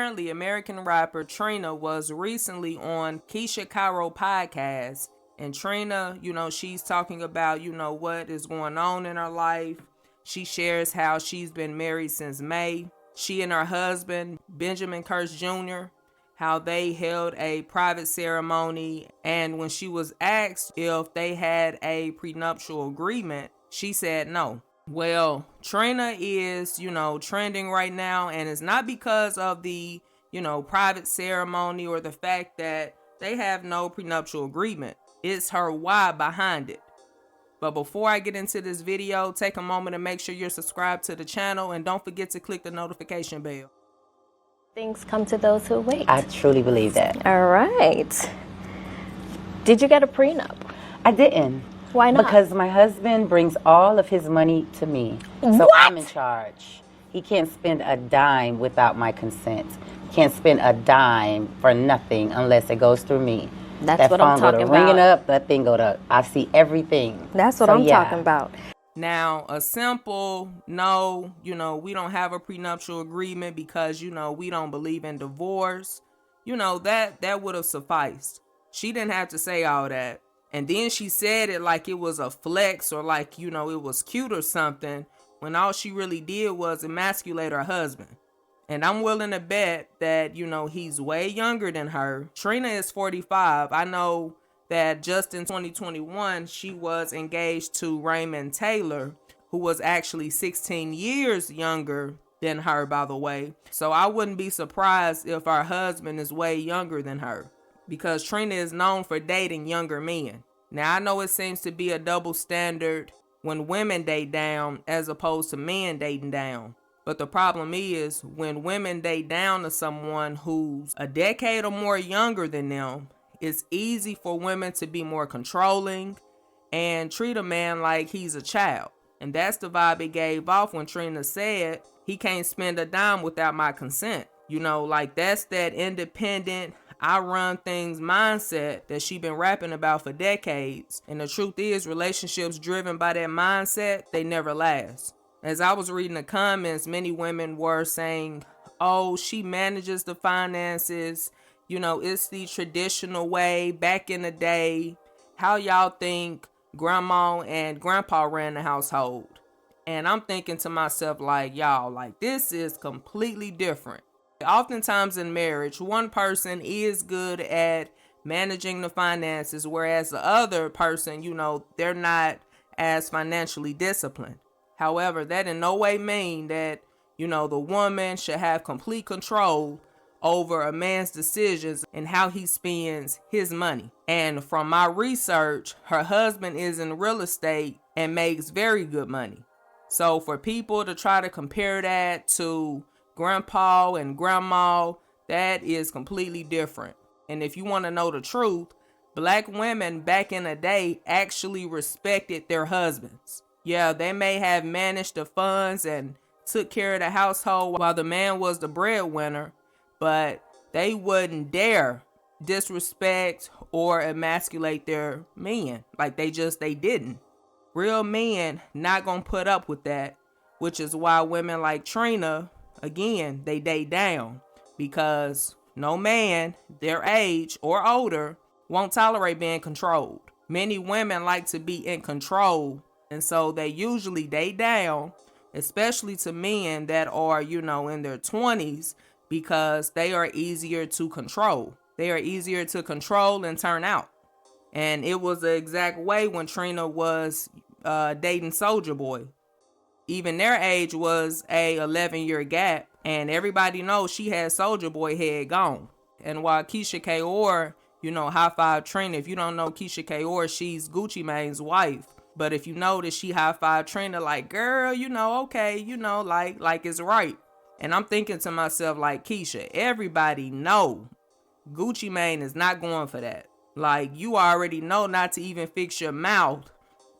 apparently American rapper Trina was recently on Keyshia Ka'Oire Podcast. And Trina, she's talking about, what is going on in her life. She shares how she's been married since May. She and her husband, Benjamin Curse Jr., how they held a private ceremony. And when she was asked if they had a prenuptial agreement, she said no. Well, Trina is, trending right now, and it's not because of the, private ceremony or the fact that they have no prenuptial agreement. It's her why behind it. But before I get into this video, take a moment to make sure you're subscribed to the channel, and don't forget to click the notification bell. Things come to those who wait. I truly believe that. All right. Did you get a prenup? I didn't. Why not? Because my husband brings all of his money to me. So What? I'm in charge. He can't spend a dime without my consent. He can't spend a dime for nothing unless it goes through me. That's that what phone I'm talking go to about. ringing up, that thing go to, I see everything. That's what So, I'm yeah. talking about. Now, a simple no, we don't have a prenuptial agreement because, we don't believe in divorce. That would have sufficed. She didn't have to say all that. And then she said it like it was a flex or like, it was cute or something, when all she really did was emasculate her husband. And I'm willing to bet that, he's way younger than her. Trina is 45. I know that just in 2021, she was engaged to Raymond Taylor, who was actually 16 years younger than her, by the way. So I wouldn't be surprised if her husband is way younger than her, because Trina is known for dating younger men. Now, I know it seems to be a double standard when women date down as opposed to men dating down. But the problem is when women date down to someone who's a decade or more younger than them, it's easy for women to be more controlling and treat a man like he's a child. And that's the vibe it gave off when Trina said, he can't spend a dime without my consent. That's that independent, I run things mindset that she been rapping about for decades. And the truth is, relationships driven by that mindset, they never last. As I was reading the comments, many women were saying, oh, she manages the finances. It's the traditional way back in the day. How y'all think grandma and grandpa ran the household? And I'm thinking to myself, y'all, this is completely different. Oftentimes in marriage, one person is good at managing the finances, whereas the other person, they're not as financially disciplined. However, that in no way mean that, the woman should have complete control over a man's decisions and how he spends his money. And from my research, her husband is in real estate and makes very good money. So for people to try to compare that to grandpa and grandma, that is completely different. And if you want to know the truth, Black women back in the day actually respected their husbands. Yeah, they may have managed the funds and took care of the household while the man was the breadwinner, but they wouldn't dare disrespect or emasculate their men. They didn't. Real men not gonna put up with that, which is why women like Trina, again, they date down, because no man their age or older won't tolerate being controlled. Many women like to be in control, and so they usually date down, especially to men that are, in their 20s, because they are easier to control. They are easier to control and turn out. And it was the exact way when Trina was dating Soulja Boy. Even their age was a 11-year gap, and everybody knows she had Soulja Boy head gone. And while Keyshia Ka'Oire, high five Trina. If you don't know Keyshia Ka'Oire, she's Gucci Mane's wife. But if you notice, she high five Trina girl, okay, it's right. And I'm thinking to myself, Keyshia, everybody know Gucci Mane is not going for that. You already know not to even fix your mouth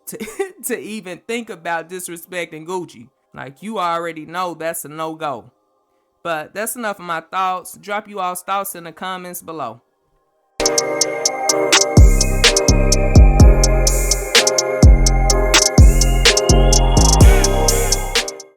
to even think about disrespecting Gucci. You already know that's a no-go. But that's enough of my thoughts. Drop you all's thoughts in the comments below.